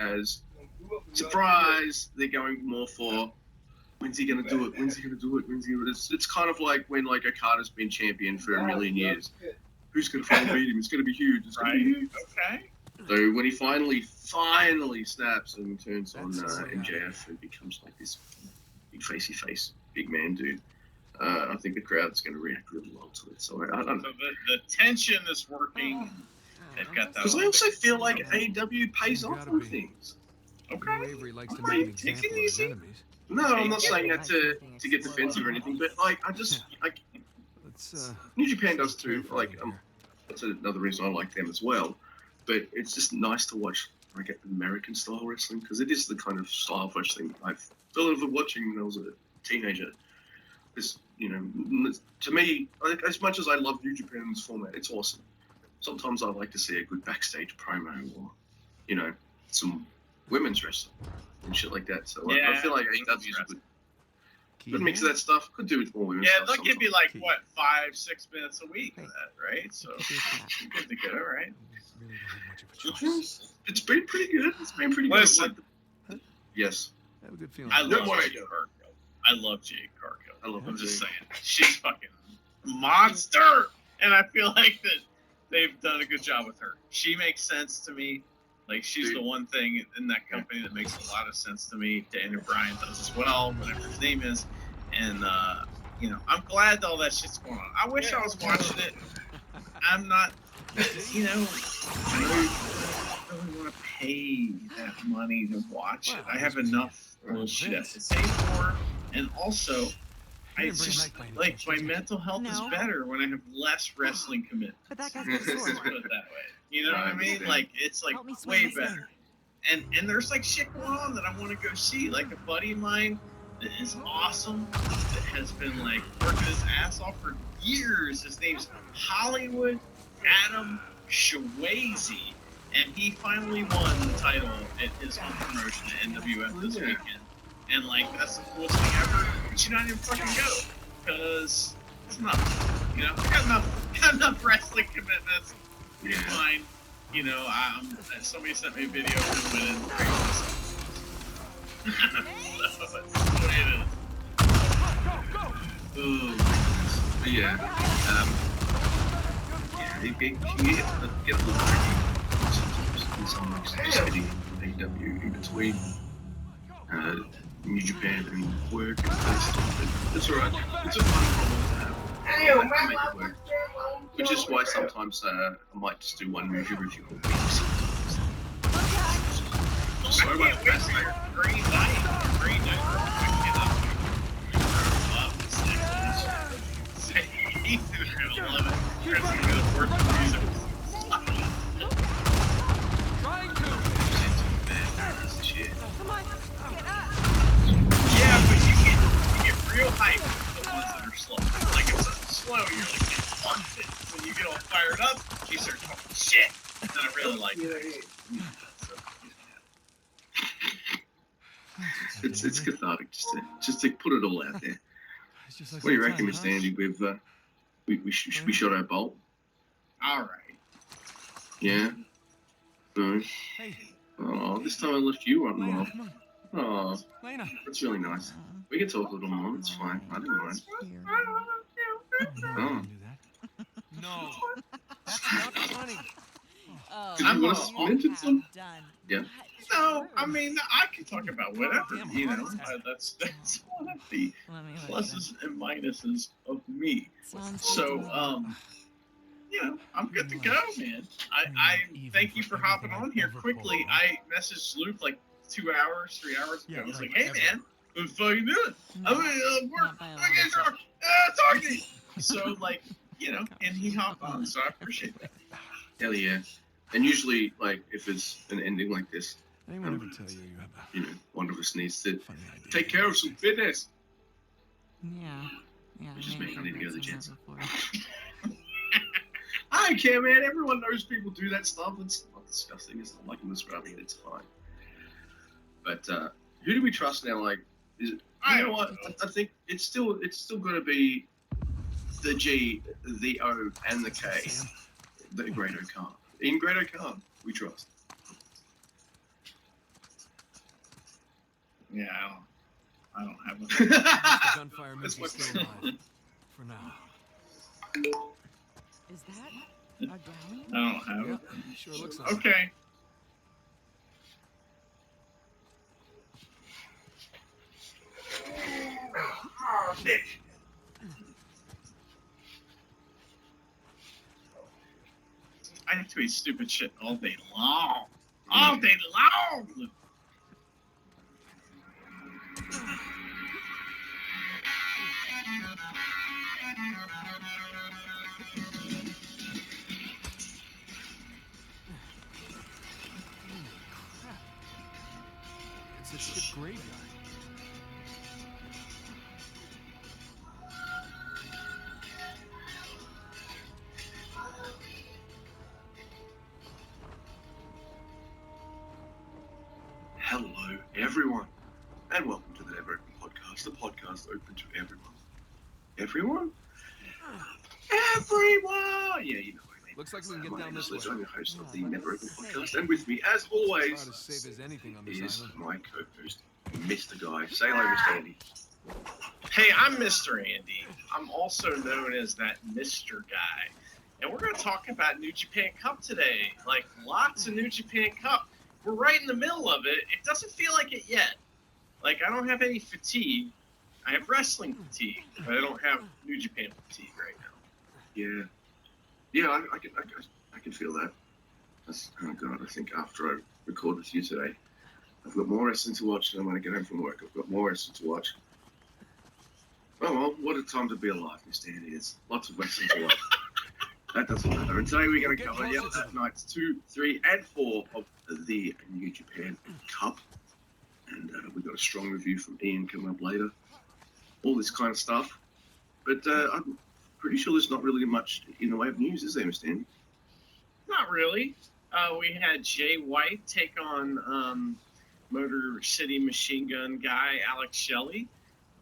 as surprise. They're going more for when's he gonna do it? When's he gonna do it? When's he gonna do it? It's kind of like when like Okada's been champion for a million years. Who's gonna finally beat him? It's gonna be huge. It's gonna be huge. Okay. So when he finally snaps and turns on MJF and becomes like this big facey face, big man dude, I think the crowd's going to react really well to it. So I don't know. So the tension is working. They've got that. Because I also feel like AEW pays off on things. Okay. Avery likes to make an Take example it of his easy. enemies. No, I'm not saying that to get defensive or anything, but like I just like Let's New Japan does too. Like that's another reason I like them as well. But it's just nice to watch like American style wrestling because it is the kind of style of wrestling I fell in love with watching when I was a teenager. This, you know, to me, like, as much as I love New Japan's format, it's awesome. Sometimes I like to see a good backstage promo or, you know, some women's wrestling and shit like that. So I feel like AEW is a good mix of that stuff. Could do with more women's Yeah, stuff they'll give you like what 5-6 minutes a week of that, right? So good to go, right? really don't have much of a choice. It's been pretty good. It's been pretty Listen. good. Yes. I have a good feeling. I No love more Jade idea. Cargill. I love Jade Cargill. I love I'm just Jade. saying, she's fucking monster, and I feel like that they've done a good job with her. She makes sense to me. Like she's the one thing in that company that makes a lot of sense to me. Daniel Bryan does as well, whatever his name is, and you know, I'm glad all that shit's going on. I wish I was watching it. I'm not, you know, I don't really want to pay that money to watch it. I have enough bullshit to pay for, and also, I just like my mental health is better when I have less wrestling commitment. But that guy's Let's got a put it sword. that way. You know what I mean? Like it's like Help me swing way this thing. better. And there's like shit going on that I want to go see. Like a buddy of mine that is awesome, that has been like working his ass off for years. His name's Hollywood Adam Shawayze, and he finally won the title at his own promotion at NWF this weekend. And like that's the coolest thing ever. But you don't even fucking go because it's enough. You know, got enough wrestling commitments. It's fine. You know, somebody sent me a video of him winning. So that's the way it is. Ooh. But yeah. Yeah, it can get a little tricky sometimes in some ways. Just fitting AEW in between New Japan and work and stuff. But it's alright. It's a fun problem to have. I can make it work. Which is why sometimes I might just do one movie review a week. So I much can't wait for your Green Knight. Green Knight. He's gonna love it. Chris is gonna work the music. Come on, get up. Yeah, but you get real hype with the ones that are slow. Like if it's slow, you're like, fuck it. When you get all fired up, you start talking shit. And I really like it. it's cathartic just to put it all out there. What do you reckon, Mr. Andy? We shot our bolt. All right. Yeah. No. Hey, Oh, this time I left you on Lena, off. come on. Oh, Lena. that's really nice. We can talk a little more. It's fine. I didn't mind. No, Oh. don't do that. No. That's not funny. Oh, Did you want to mention something? done. Yeah. No, I mean I can talk about whatever, you know. That's one of the Let me pluses and minuses of me. Sounds So, good. you know, I'm good to go, man. I thank you for hopping on here quickly. I messaged Luke like 3 hours ago. I was like, hey man, what the fuck you doing? I'm gonna work. Not by a I lot. get drunk. Talk to you. So like, you know, and he hopped on, so I appreciate that. Hell yeah. And usually, like, if it's an ending like this, Anyone ever tell you you have a you know, one of us needs to funny idea? take care of some fitness. Yeah. Just maybe make money I've together, heard some gents. of that before. I don't care, man. Everyone knows people do that stuff. It's not disgusting. It's not like I'm describing it. It's fine. But who do we trust now? Like, is it? You know what? I think it's still going to be the G, the O, and the K. The Great O'Khan. In Great O'Khan, we trust. Yeah, I don't have The one. gunfire means That's he's my- still alive. For now. Is that a galleon? I don't have Yeah, it. sure looks like it. Okay. Nick. I have to eat stupid shit all day long. All day long! Crap. It's a ship graveyard. Hello, everyone, and welcome to the Never Open Podcast, the podcast open to everyone. Everyone? Everyone! Yeah, you know what I mean. Looks like we can get My down name is this Liz, way. I'm your host of the Yeah, Never Open let's Podcast, see. and with me, as Try always, to save as anything on this is island. my co-host, Mr. Guy. Say hello, Mr. Andy. Hey, I'm Mr. Andy. I'm also known as that Mr. Guy. And we're going to talk about New Japan Cup today. Like, lots of New Japan Cup. We're right in the middle of it. It doesn't feel like it yet. Like, I don't have any fatigue. I have wrestling fatigue, but I don't have New Japan fatigue right now. Yeah, I can feel that. Oh God, I think after I record with you today, I've got more wrestling to watch than when I get home from work. I've got more wrestling to watch. Oh well, what a time to be alive, Mr. Andy. There's lots of wrestling to watch. That doesn't matter. And today we're going to cover nights 2, 3, and 4 of the New Japan Cup. And we've got a strong review from Ian coming up later. All this kind of stuff. But I'm pretty sure there's not really much in the way of news, is there, Mr. Andy? Not really. We had Jay White take on Motor City Machine Gun guy Alex Shelley,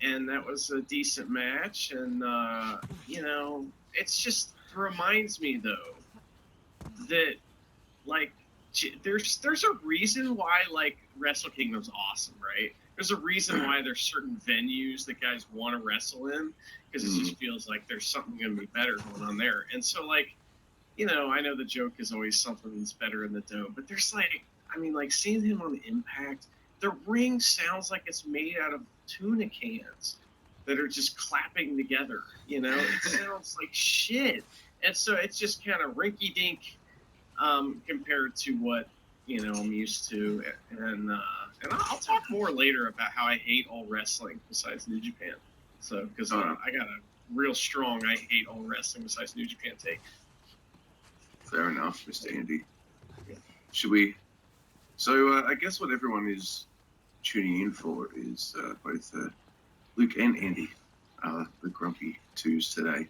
and that was a decent match. And you know, it's just reminds me though that like there's a reason why like Wrestle Kingdom's awesome, right? There's a reason why there's certain venues that guys want to wrestle in because it just feels like there's something going to be better going on there. And so like, you know, I know the joke is always something's better in the dome, but there's like, I mean, like seeing him on the Impact, the ring sounds like it's made out of tuna cans that are just clapping together. You know, it sounds like shit, and so it's just kind of rinky-dink compared to what you know I'm used to. And I'll talk more later about how I hate all wrestling besides New Japan. So because I got a real strong I hate all wrestling besides New Japan take. Fair enough, Mr. Andy. Should we? So I guess what everyone is tuning in for is both Luke and Andy, the grumpy twos today.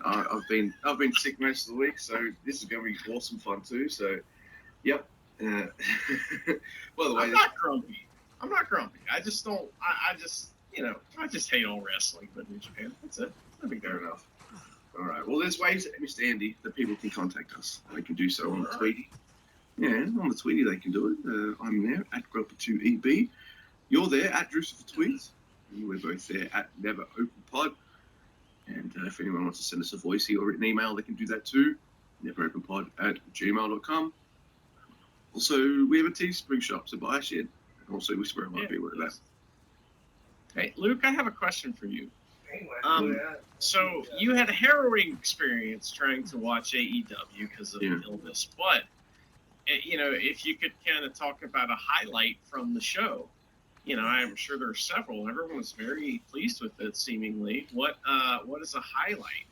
I've been sick most of the week, so this is going to be awesome fun too. So, yep. By the way, I'm not grumpy. I just don't. I just you know I just hate all wrestling, but New Japan. That's it. No big deal. fair enough. All right. Well, there's ways, Mr. Andy, that people can contact us. They can do so on the Tweety. Yeah, on the Tweety they can do it. I'm there at Grumper2EB. You're there at Drusifer Tweets. And we're both there at Never Open Pod. And if anyone wants to send us a voicey or an email, they can do that too. neveropenpod@gmail.com. Also, we have a Teespring shop, so buy a shit. And also, Whisper might be aware of that. Hey, Luke, I have a question for you. So you had a harrowing experience trying to watch AEW because of illness, but you know, if you could kind of talk about a highlight from the show, you know, I'm sure there are several. Everyone was very pleased with it, seemingly. What is a highlight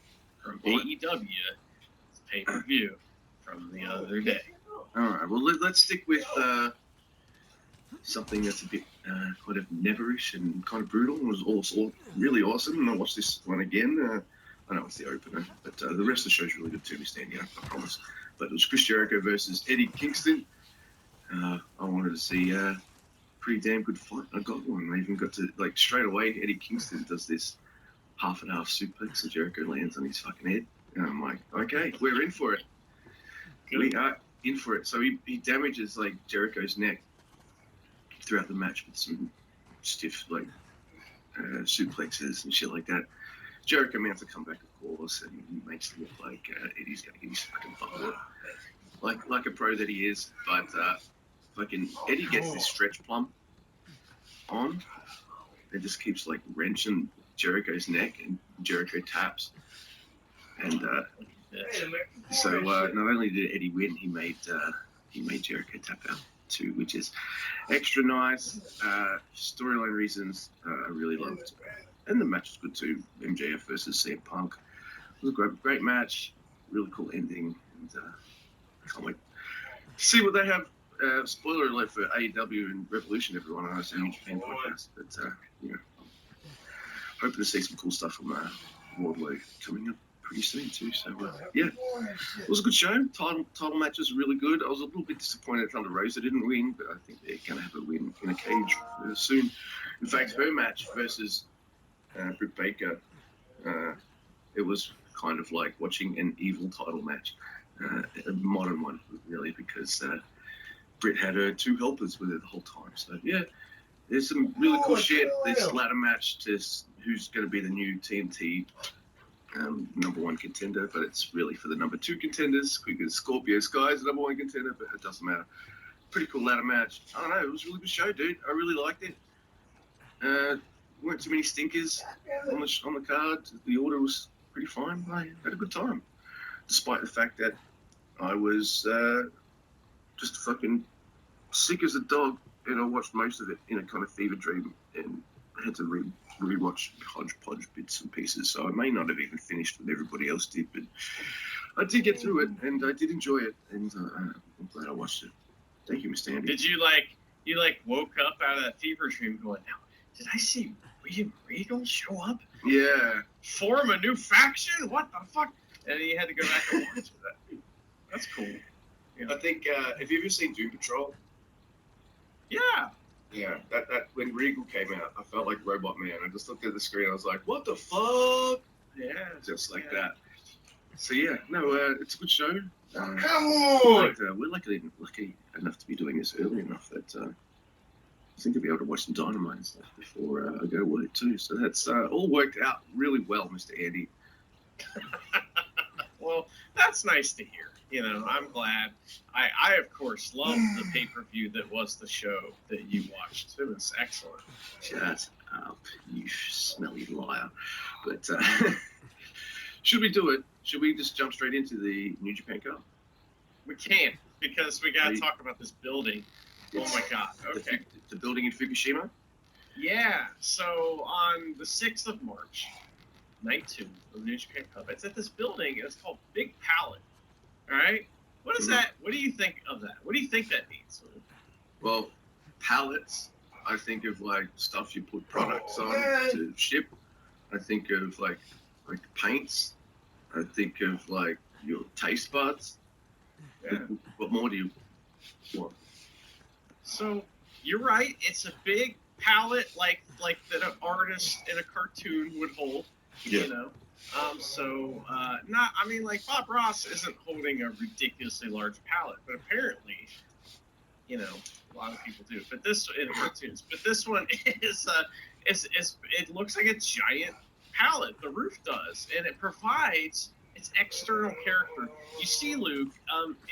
from AEW pay-per-view from the other day? All right. Well, let's stick with something that's a bit kind of neverish and kind of brutal. It was also really awesome. And I watched this one again. I know it's the opener, but the rest of the show's really good too, Mr. Andy, I promise. But it was Chris Jericho versus Eddie Kingston. I wanted to see a pretty damn good fight. I got one. I even got to, like, straight away, Eddie Kingston does this half and half suplex and Jericho lands on his fucking head. And I'm like, okay, we're in for it. We are in for it. So he damages, like, Jericho's neck. throughout the match with some stiff like suplexes and shit like that. Jericho managed to come back, of course, and he makes it look like Eddie's going to get his fucking butt like a pro that he is. But fucking Eddie gets this stretch plum on. It just keeps like wrenching Jericho's neck, and Jericho taps. And so not only did Eddie win, he made Jericho tap out too, which is extra nice. Storyline reasons, I really loved. And the match was good too. MJF versus CM Punk. It was a great match. Really cool ending. And can't wait to see what they have. Spoiler alert for AEW and Revolution, everyone. I know it's a New Japan podcast, but you know, hoping to see some cool stuff from Wardlow coming up pretty soon too. So yeah, it was a good show. Title match was really good. I was a little bit disappointed Thunder Rosa didn't win, but I think they're going to have a win in a cage soon. In fact, her match versus Britt Baker, it was kind of like watching an evil title match, a modern one really, because Britt had her two helpers with her the whole time. So yeah, there's some really cool shit. This ladder match to who's going to be the new TNT number one contender, but it's really for the number two contenders because Scorpio Sky's the number one contender, but it doesn't matter. Pretty cool ladder match. I don't know, it was a really good show, dude. I really liked it. Weren't too many stinkers on the card. The order was pretty fine. I had a good time, despite the fact that I was just fucking sick as a dog, and I watched most of it in a kind of fever dream, and I had to rewatch hodgepodge bits and pieces. So I may not have even finished what everybody else did, but I did get through it, and I did enjoy it, and I'm glad I watched it. Thank you, Mr. Andy. Did you woke up out of that fever dream going, now, did I see William Regal show up? Yeah. Form a new faction? What the fuck? And you had to go back and watch that. That's cool. Yeah. I think, have you ever seen Doom Patrol? Yeah. Yeah, that when Regal came out, I felt like Robot Man. I just looked at the screen, I was like, what the fuck? Yeah. Just like that. So yeah, no, it's a good show. Come on! We're lucky enough to be doing this early enough that I think I'll be able to watch some Dynamite and stuff before I go work too. So that's all worked out really well, Mr. Andy. Well, that's nice to hear. You know, I'm glad. I of course loved the pay-per-view that was the show that you watched. It was excellent. Shut up, you smelly liar. But should we do it? Should we just jump straight into the New Japan Cup? We can't, because we got to talk about this building. Oh my God. Okay. The building in Fukushima? Yeah. So on the 6th of March, night 2 of the New Japan Cup, it's at this building, and it's called Big Palette. All right? What is that? What do you think of that? What do you think that means? Well, pallets, I think of like stuff you put products on to ship. I think of like paints. I think of like your taste buds. Yeah. What more do you want? So you're right. It's a big palette like that an artist in a cartoon would hold. Yeah. You know. Like Bob Ross isn't holding a ridiculously large palette, but apparently, you know, a lot of people do. But this in cartoons. But this one is it looks like a giant palette. The roof does, and it provides its external character. You see, Luke,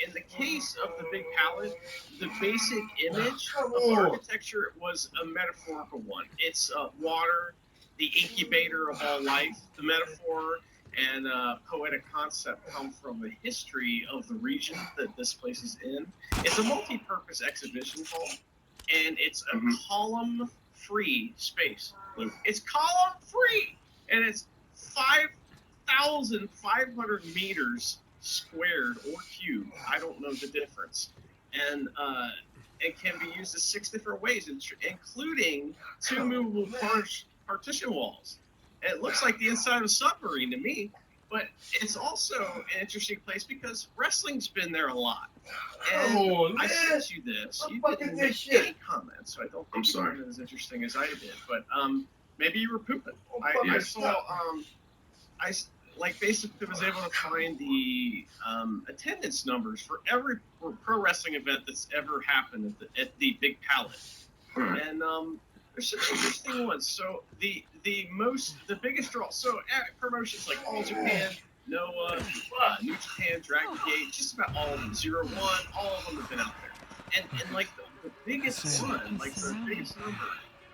in the case of the big palette, the basic image of architecture was a metaphorical one. It's water, the incubator of all life. The metaphor and poetic concept come from the history of the region that this place is in. It's a multi-purpose exhibition hall, and it's a column-free space. Luke. It's column-free, and it's 5,500 meters squared or cubed. I don't know the difference. And it can be used in 6 different ways, including 2 movable partition walls. And it looks like the inside of a submarine to me, but it's also an interesting place because wrestling's been there a lot. And I sent you this. You didn't make any comments, so I don't think you found it as interesting as I did. But maybe you were pooping. I saw. Basically was able to find the attendance numbers for every pro wrestling event that's ever happened at the Big Palette. Alright. And there's some interesting ones. So the biggest draw. So at promotions like All Japan, Noah, New Japan, Dragon Gate, just about all of them, 01, all of them have been out there. And like the biggest one, like the biggest number,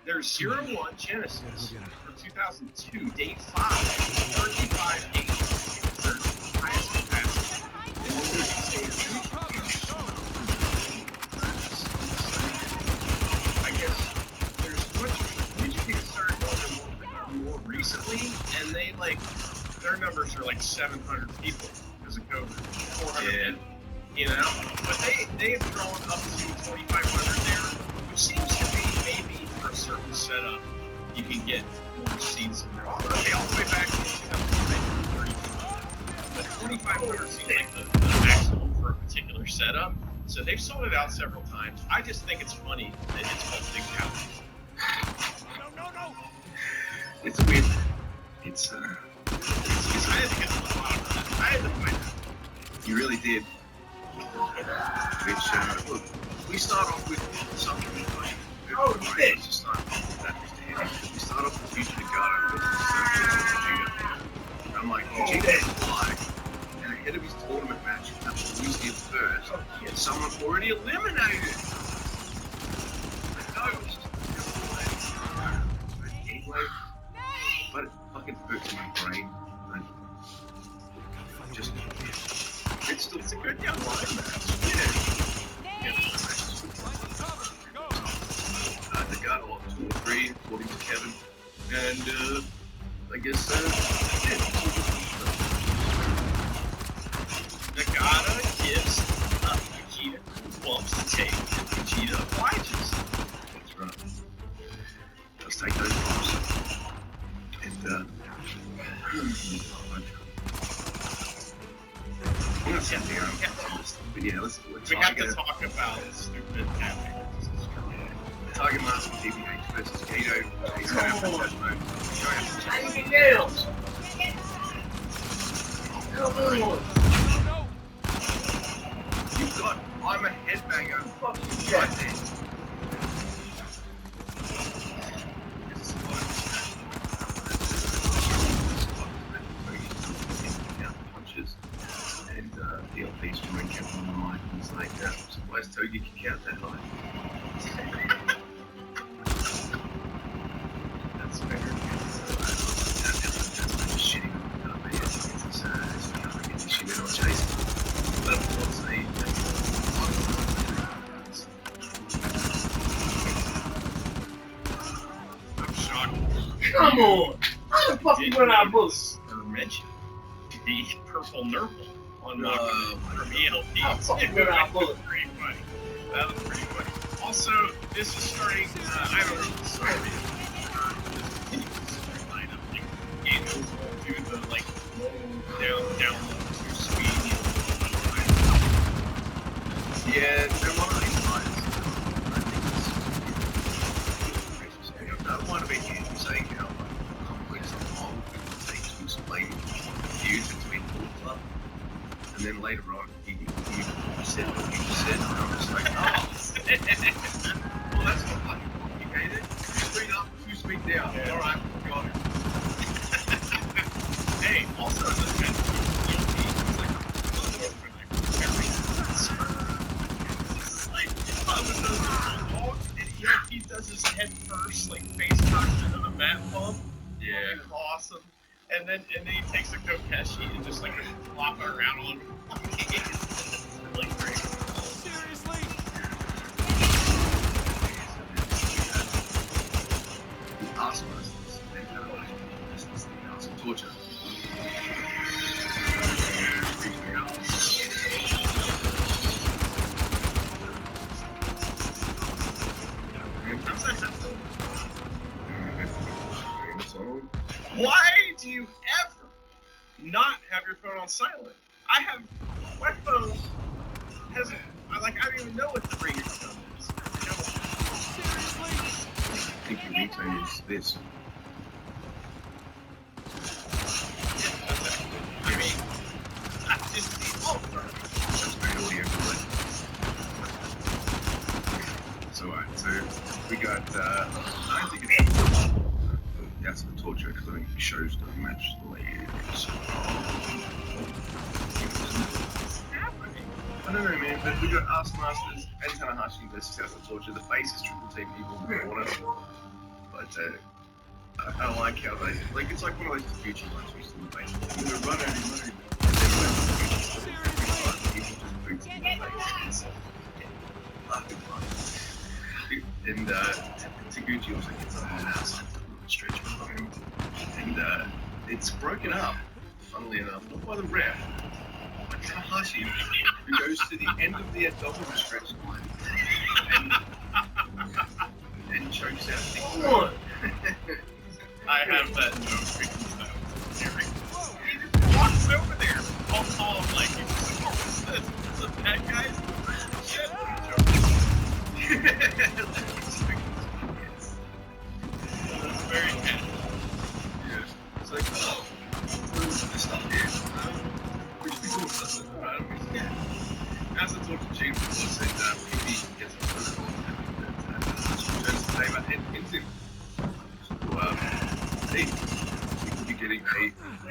there's 01 Genesis from 2002, date 5, 35 games. It's their highest capacity. And then there's I guess there's much Japan started going more recently, and they like their numbers are like 700 people because of COVID, 400, you know. But they've grown up to 2,500 there, which seems to be maybe for a certain setup you can get more seats in there. Okay, all the way back to 2030, but 2,500 seems like the maximum for a particular setup. So they've sold it out several times. I just think it's funny that it's called Big House. No. It's weird. It's I had to get to the bottom of that. I had to find out. you really did. Which look, we start off with something like shit. Just start off with that. We start off with Future Nagano versus I'm like, Vegeta's alive, and ahead of his tournament match, after losing it first, someone already eliminated. No, it's just anyway, but it fucking hurts my brain. Just it's a good young line match. They got all 2 or 3, according to Kevin, and I guess Nagata gives Vegeta bumps to take, and Vegeta obliges. that's right. Let's take those bumps. And but yeah, let's We have to talk about stupid happening. Target Master DBH versus Kato. You've got I'm a headbanger. Right there. Punches and DLP's drawing kept on the line. He's like, surprised Togi can count that high. That's fair. That's shitting on the it's shitting on Jason. But of course, I'm shocked. Come on! How the fuck you run out of bullets? Or mention the purple nurple on from ELP. How the fuck you run out of bullets? Pretty funny. That was pretty funny. Also, this is starting. I don't know the story. Lineup like games will do the like low down too speed. yeah, they're one of these lines. That might have been you saying how complex and long it takes to explain the feud between Bullet Club. And then later on, you said what you said, and I was like, oh. Well, that's not fucking complicated. Speed up, 2 speed down. Yeah. Alright, got it. Hey, also this guy, it's like he does his head first, like face first into the mat bump. Yeah. Awesome. And then he takes a Kokeshi and just like flop it around on him. It's really great. Seriously? Taskmasters and this is the house of torture. Why do you ever not have your phone on silent? I have my phone hasn't. I don't even know what the ringtone is. I think your ringtone is this. I mean, that's just the ultimate. That's very audio. It's alright, so We got, I think it's that's the torture because I think the shows don't match the ladies. I don't know, man, but we got Ask Masters and Tanahashi versus House of Torture. The face is Triple Team Evil in the corner. But I like how they, like, it's like one of those Taguchi ones where you see the face. And they run out and run. And Taguchi also gets a whole house stretch behind him. And it's broken up, funnily enough, not by the ref, by Tanahashi, who goes to the end of the abdominal stretch line and chokes out the Come on. I have that note because that was scary. He just walks over there. I'll call him like, what's this? Is it that guy's shit? It's very casual. Yes. It's like, oh, what's this stuff here? Which we talk about it. Yeah. As I talked to Gene before, said PP gets a phone call and turns the name out and hits him. Hey, we could be getting a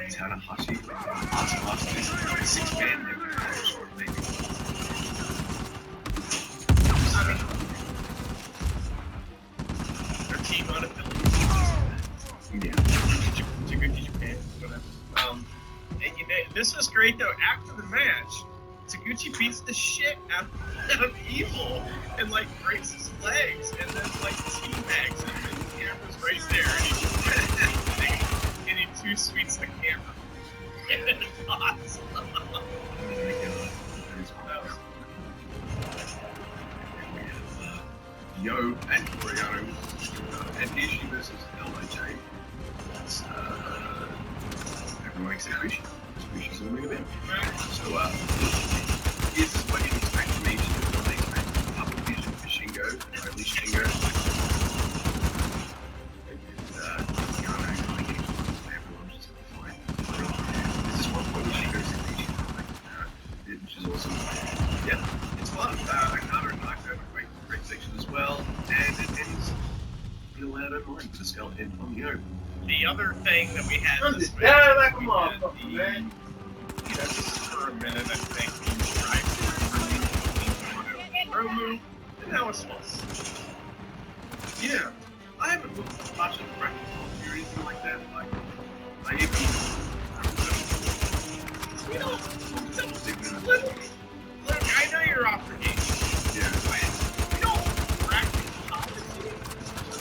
Tanahashi, Masters, 6-man, maybe. Their team on ability. Yeah. Taguchi Japan, whatever. And this was great though. After the match, Taguchi beats the shit out of Evil and like breaks his legs, and then like T-Max and the camera's right there, and he too sweets the camera. It's awesome. Yo and Toriano and Ishii versus LIJ. That's everyone except Rishi. Rishi's in the main event. So here's what you'd expect from each of the next match. Up Vision for Shingo, and only Shingo. And Yano getting everyone just fine. This is one point where Shingo's in Ishii, which is awesome. Yeah, it's fun. Akata and Naito have a great section as well, and it ends in a loud online for the skeleton on the open. The other thing that we had I'm this just match, down like a we had motherfucker, man. just for a minute, I think, Romu, and that was fun. Yeah, I haven't looked at much of the bracket or anything like that. Like, I even You know, look, I know you're off for games. yeah. You don't practice policy.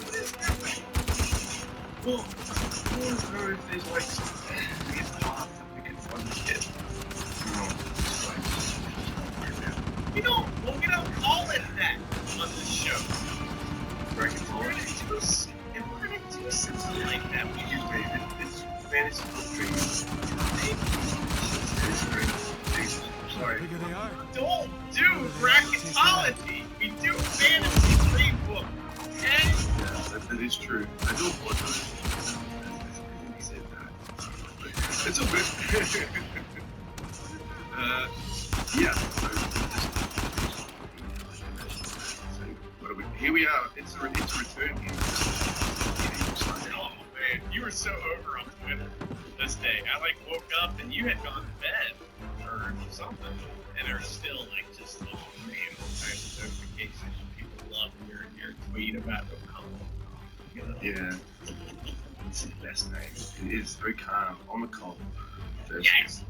What is happening? Well, I want to know if there's like some weird path that we can find this kid. You don't, well, we don't call it that on this show. Bracket If we're gonna do something like that, we Excuse me, it's fantasy football. Sorry. Bigger they are. don't do bracketology. We do fantasy playbook. Okay? Yeah, that is true. I do apologize. I said that. It's all good. Yeah. So, what are we? Here we are. It's a return game. Oh man, you were so over on Twitter this day. I like woke up and you had gone to bed or something, and are still like just oh man, types of notifications. People love your tweet about O'Connell. You know? Yeah. It's his best name. It is very calm on the call. Versus Yes.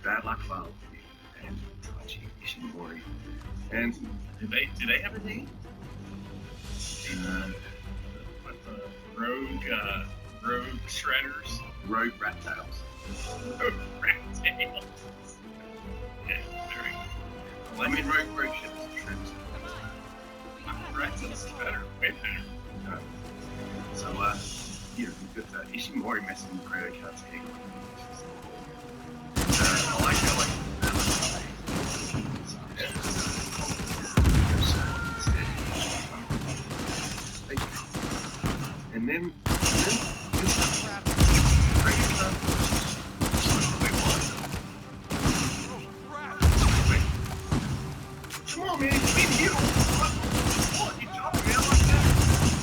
Bad Luck Father and Tachi Ishimori. And Do they have a name? What the rogue shredders? Rogue Rat Tails. Rogue rat tails. Yeah, very Well, I mean, Rogue Ships. rat tails is better, way better. So, yeah, we've got Ishimori messing with credit cards here. I like how, like, and then come on, man, it's been you. What? You dropped me out like that?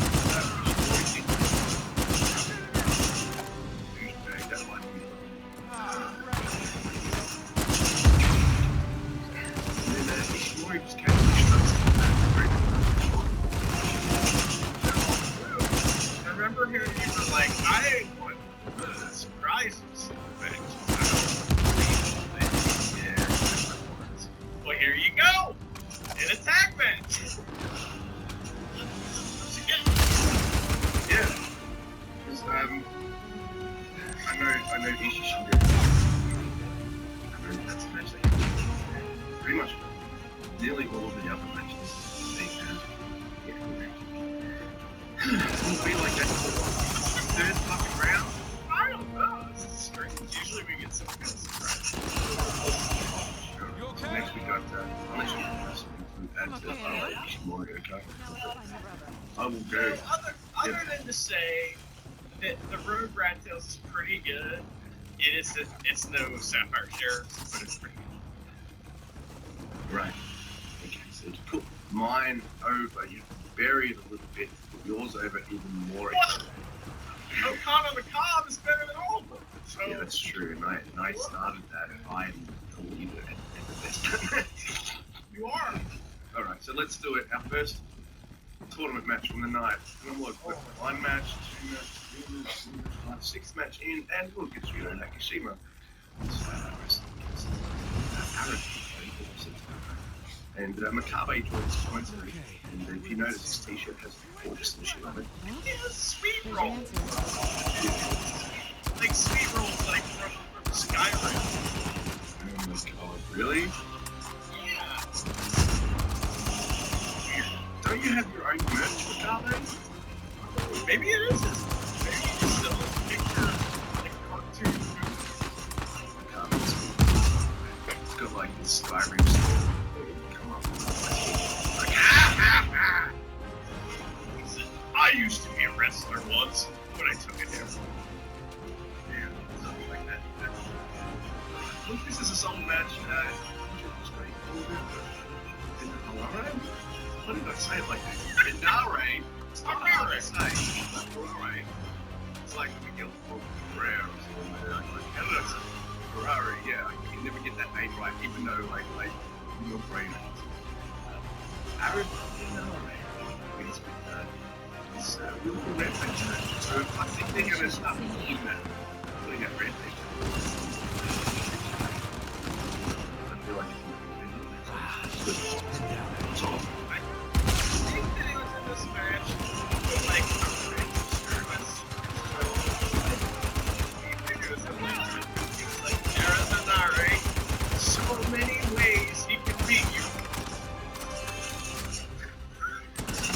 I will go. Other than to say that the Road Rat Tails is pretty good. It's no Sapphire Sheriffs, but it's pretty good. Right. Okay, so to put mine over, you bury it a little bit, put yours over even more. No Con on the Cob is better than all of them. So. Yeah, that's true. And I started that, and I'm the leader at the best. You are. Alright, so let's do it. Our first tournament match from the night. And look, with 1 match, 2 match, 3 match, 4 match, 5, 6th match in, and look, it's Yuto Nakashima. Aaron. And Makabe joins coincidentally. And if you notice, his t-shirt has a gorgeous machine on it. He has sweet rolls. Like sweet rolls, like from Skyrim. Oh my god, really? Yeah. Don't you have your own merch, Makabe? Maybe it is. Maybe you just sell a picture, like a cartoon. Makabe's it's got like this Skyrim store. Come on. Like, He said, I used to be a wrestler once, but I took it down. yeah, something like that. Look, this is a song match. What did I say it like that? Minare. It's not hard to say. Minare. It's like when we get for prayer or something like that. How did I say? Ferrari, yeah. I can never get that name right, even though like in your brain. Aaron Minare. It's with this little red picture. So I think they're going to start putting that. Putting that red picture. I feel like it's awesome. I think that he was in this match with like a French service. He's like, Arizonare, so many ways he can beat you.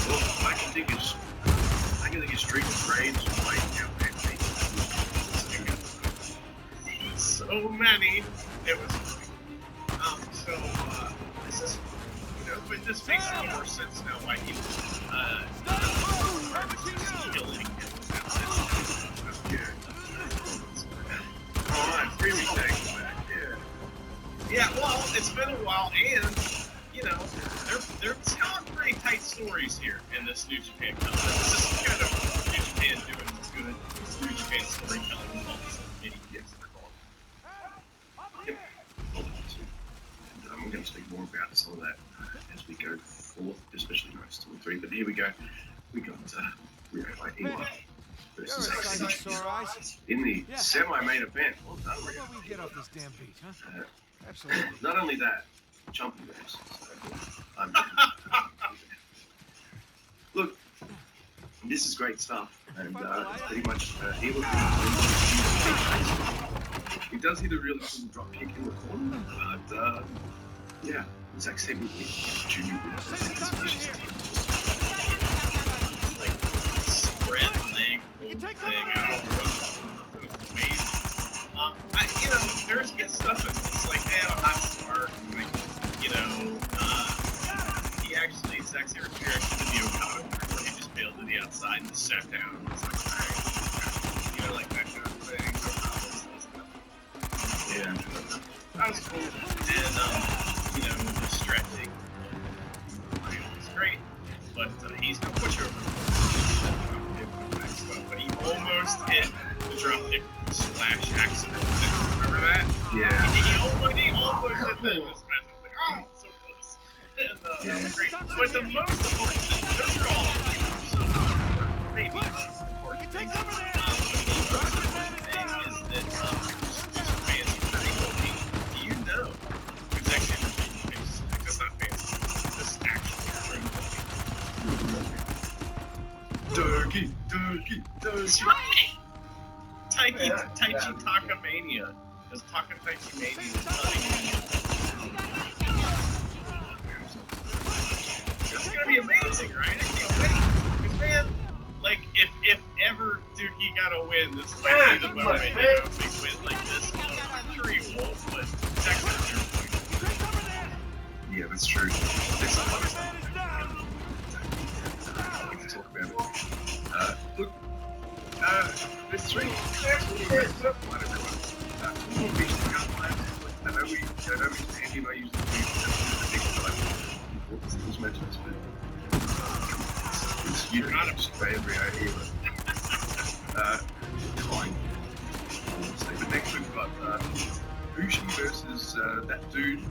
Well, I can think of Street of Rage and like, So many. It was this is but this makes a little more sense now why he was killing Alright, 3 weeks back, Yeah, well, it's been a while, and they're telling pretty tight stories here in this New Japan company. This is kind of New Japan doing good New Japan storytelling with all these mini gigs they're calling. Yep. And I'm going to speak more about some of that as we go forth, especially notes 2 and 3. But here we go. We got Rio by Eva versus Zack in the semi-main event. Well done, Rio. How about we get off this damn beat, huh? Absolutely. Not only that, jumping moves. Look, this is great stuff, and it's pretty much able to. He does hit a really cool drop kick in the corner, but yeah, Zack said with Junior. Spread leg thing out. Amazing. There's good stuff in this. Like, they have a hot spark. Like, he actually, Zack Sabre Jr. actually did the Okada where he just bailed to the outside and just sat down. It's like, alright, like that kind of thing. Yeah. That was cool. And, the stretching. It's great. But he's no pushover. But he almost hit the dropkick slash accident. Remember that? Yeah. He almost did that in this match. I was like, oh, so close. And great. But the most important thing, those are all maybe important things. The most important thing is that fans are pretty looking. Do you know who's actually the face? That's not fancy. This is actually Turkey. That's right! Taichi Takamania. There's Taichi Mania. This is gonna be amazing, right? I can't wait. Because, man, like, if ever Dookie got a win, this might be the moment he got a big win like this. I'm sure he won't, but that's not your point. Yeah, that's true. There's a lot of stuff we can talk about There's three. Quite everyone. I know we, Andy and I usually do important singles matches, but it's you're not upset by every idea, but fine. So the next we've got Bushi versus that dude.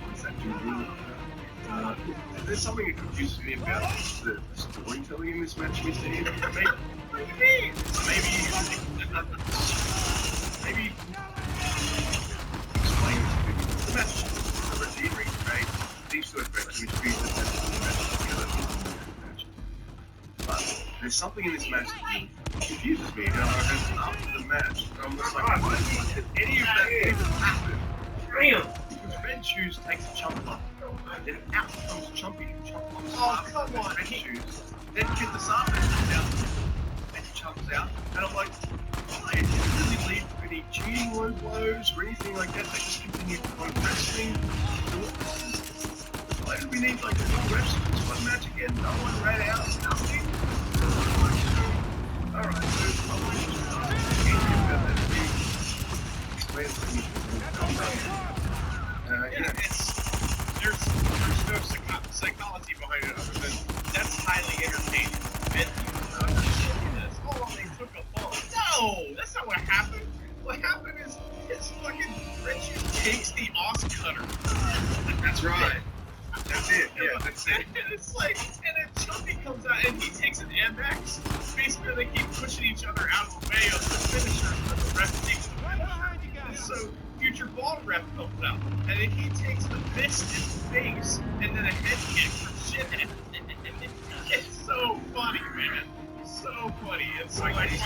What's that dude? There's something that confuses me about the storytelling in this match, Mr. Ian. What do you mean? Maybe explain to me. The match is a redeeming, right? These two effects, which means that the match together. But there's something in this match that really confuses me, and after the match, I'm just like, why did any of that even happen? Damn! Because Red Shoes takes a chump up, then out comes Chumpy who chumps Oh, come on. Red Shoes, then Kid the Saga comes out and chumps out, and I'm like, why? It didn't really lead to any cheating low blows or anything like that. They just continued to go wrestling. Why did we need like a big wrestling this one match again? No one ran out, nothing. Alright, so I'm going to about that big explain thing. There's no psychology behind it other than that's highly entertaining. And they took a fall. No, that's not what happened. What happened is his fucking Richard takes the Os cutter. That's right. That's it. Yeah, that's it. And it's like, and then Chumpy comes out and he takes an MX. Basically, they keep pushing each other out of the way of the finisher, but the ref takes the finisher. And so future ball ref comes out, and then he takes the fist in the face, and then a head kick for shithead. It's so funny, man. So funny. It's like finally.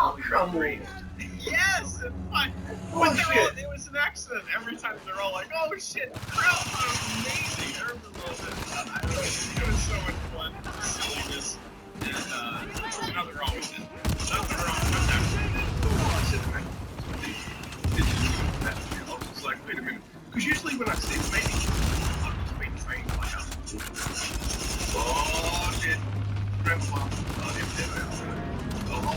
Oh, come on. Yes, it's fun. But it was an accident. Every time they're all like, "Oh shit!" Crowd was amazing. It was so much fun. Silliness, and there's nothing wrong with it. Nothing wrong with that. I was just like, wait a minute. Because usually when I see it, maybe I've just been trained by how to do it. Oh, shit. Grandpa. Oh,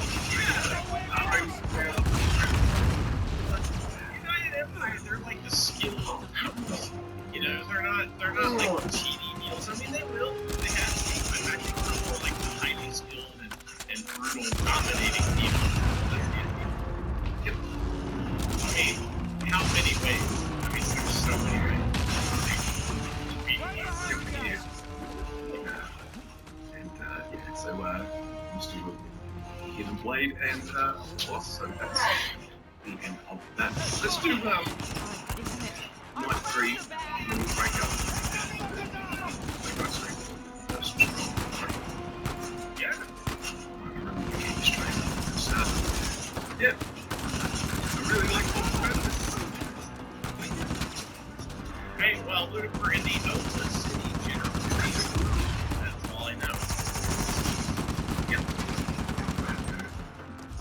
United Empire, they're like the skill outfits. You know, they're not like cheating deals. I mean, they have teams, but I think they're more like the highly skilled and brutal dominating team. I mean, how many ways? I mean, there's so many ways. So, Mr. Hidden Blade and Boss, so that's the end of that. Let's do night 3, and then we'll break up. Yeah. Yeah. I really like this. Hey, well, Lucifer in the Oakland City General Manager. That's all I know. Yep.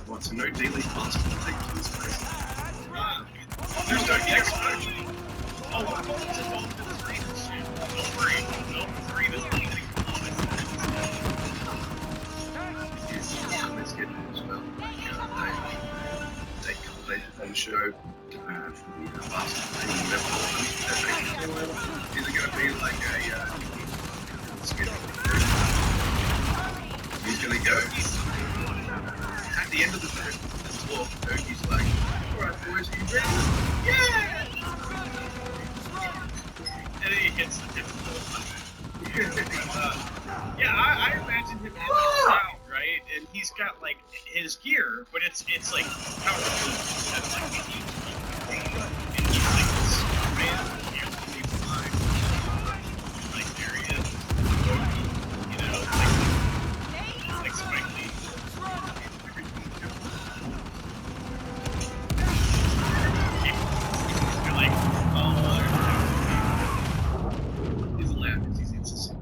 What, so no daily tasks to take to this place? There's no explosion. Oh, I'm going to go to the street and shoot. Don't worry. No, 3 is leaving. Let's get it as well. Take a couple days before the show. For the last thing, is it going to be like a he's going to go at the end of the talk. He's like, all right, boys, are you ready? Yeah! And then he hits the yeah, I imagine him in the crowd, right? And he's got like his gear, but it's like powerful. That's like he's used to and he's like this man beautifully flying. Like there he is. You know, like Spike Lee. You're like, oh, He's allowed because he's insistent.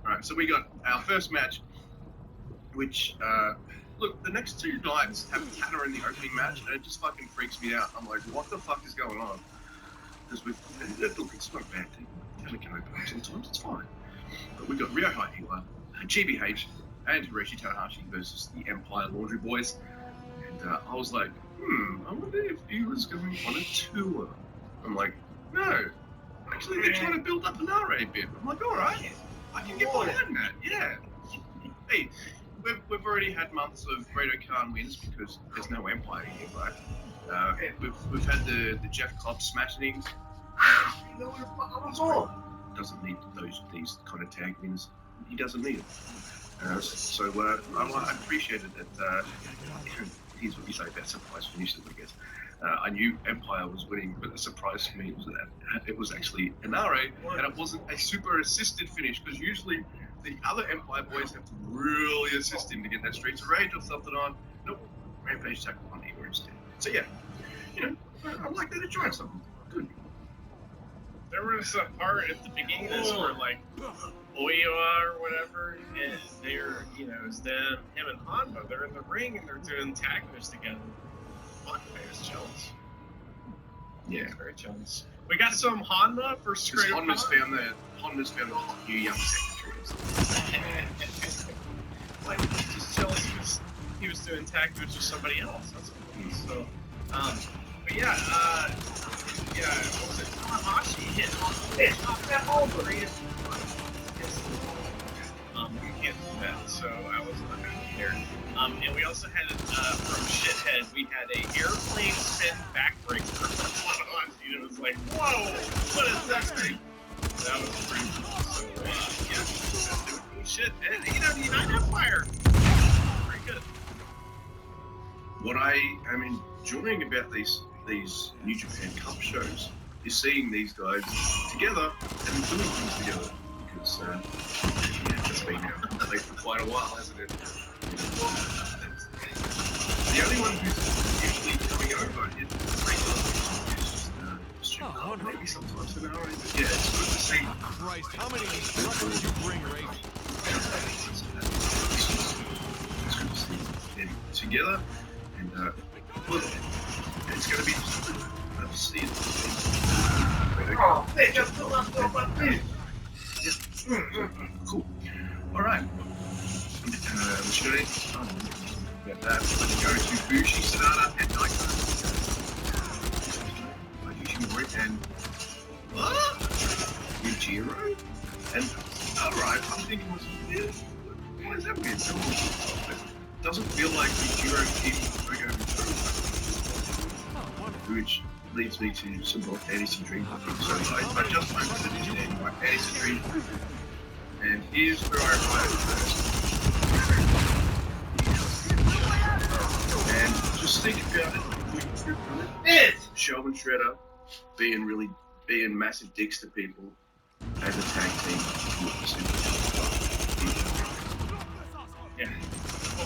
Alright, so we got our first match, which, look, the next 2 nights have Tanner in the opening match, and it just fucking freaks me out. I'm like, what the fuck is going on? because look, it's not a bad thing. We can open up sometimes, it's fine. But we've got Ryohei Iwa, GBH, and Hiroshi Tanahashi versus the Empire Laundry Boys. And I was like, I wonder if he was going on a tour. I'm like, no. Actually, they're trying to build up an RA a bit. I'm like, all right, I can get behind that. Yeah. Hey, we've already had months of Great Khan wins because there's no Empire here, right? We've had the Jeff Cobb smashings. Doesn't need these kind of tag wins. He doesn't need it. I appreciated that. Here's what you say about surprise finishes, I guess. I knew Empire was winning, but the surprise for me was that it was actually an RA, and it wasn't a super assisted finish, because usually the other Empire boys have to really assist him to get that Streets of Rage or something on. Nope, Rampage tackle on Igor instead. So yeah, I like that it tried something good. There was a part at the beginning of this where, like, Oiwa or whatever, and they're, it's them, him and Hanma, they're in the ring and they're doing tag moves together. Fuck, man, it's jealous. Yeah. Very jealous. We got some Hanma for straight up. Honda's found the new young secretary. Like, just jealous he was doing tag moves with somebody else. That's what it is. So, but yeah, what was it? Tanahashi hit you can't do that, so I wasn't there. And we also had from Shithead, we had a airplane spin backbreaker for Tanahashi. It was like, whoa, what is that thing? That was pretty cool. So, shit, and the United Empire, pretty good. What I am enjoying about these New Japan Cup shows is seeing these guys together and doing things together, because it's been out there for quite a while, hasn't it? The only one who's usually coming over is maybe sometimes an hour. Yeah, it's good to see. Christ, how many of these truckers you bring, Ray? It's good to see them together, and look, it's going to be good to see it. Cool. All right. Get that. Let's go to Bushi, Sonata, and Naito. Yujiro and Yujiro? And alright, I'm thinking, why is that weird? It doesn't feel like Yujiro keeps going over which leads me to some more fantasy dream. So I just opened it in my fantasy dream, and here's where I write first. And just think about it. Sheldon Shredder being massive dicks to people as a tag team. Yeah.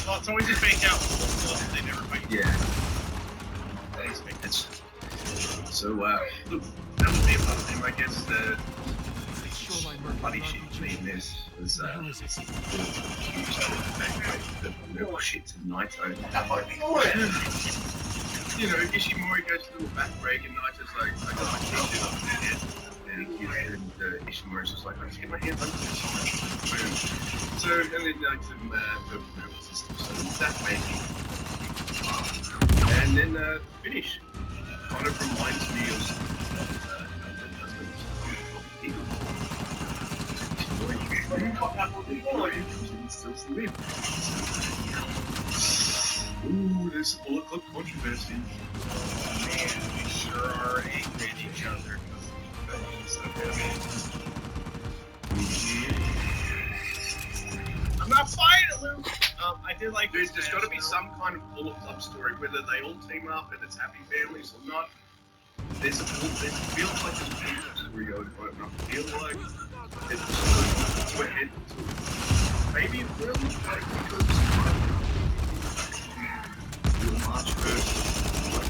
Well, it's always a fake out. They never fight. Yeah. So, look, that would be about him. I guess the funny shit to me in this was the shit to Naito. Ishimori goes to a little back break, and Naito's like, I got my teeth up in there. And Ishimori's just like, I just get my hands under this. So, and then like some purple nervous system. So that making. And then finish. Kind of reminds me of ooh, there's a Bullet Club controversy. Man, we sure are angry at each other. I'm not buying it, Luke. I did like. There's got to be some kind of Bullet Club story, whether they all team up and it's happy families or not. It feels like there's a Bullet Club story going on. I feel like it's where it maybe it will, like, because we'll March 1st, like,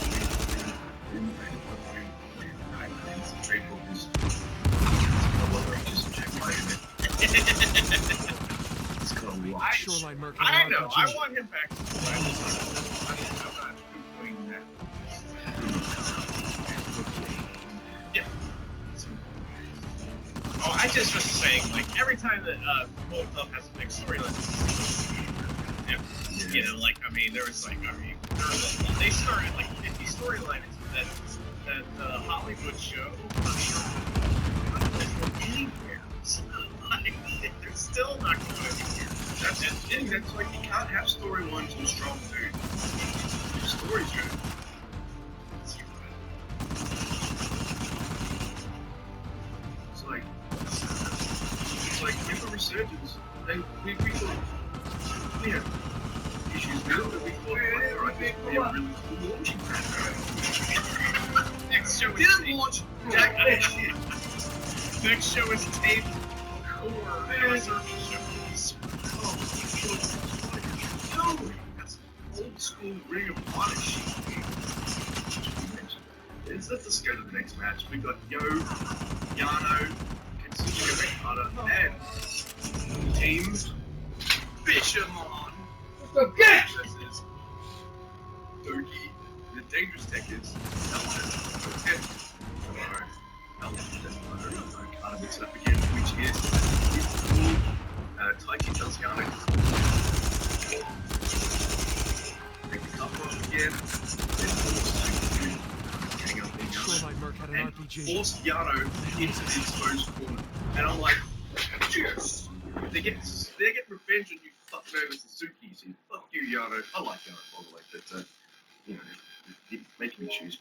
I know. I want him back. I'm not doing that. Yeah. Oh, I just was saying, like, every time that Bullet Club has a big storyline, you know, like, I mean, there was like, I mean, they started like 50 storylines that Hollywood show for sure not going anywhere. So, like, they're still not going anywhere. That's the thing. That's like you can't have storylines and strong food. The story's good. It's like with the resurgence, we thought we had issues with it, but we thought I think we were really cool launching pad. Next show is Didn't launch Jack shit. Next show is taped core resurgence show. No, that's old school Ring of Honor shit. Let's just go to the next match. We've got Yano, Kensuke Okada, and Team Fisherman versus Doki. The Dangerous Tech is Okada mix it up again, which is Taichi tells Yano. Take the cup off again. And forced Yano into the exposed corner. And I'm like, yes! They get revenge on you fucking over Suzuki. So fuck you, Yano. I like Yano, by the way, but, you know, you're making me choose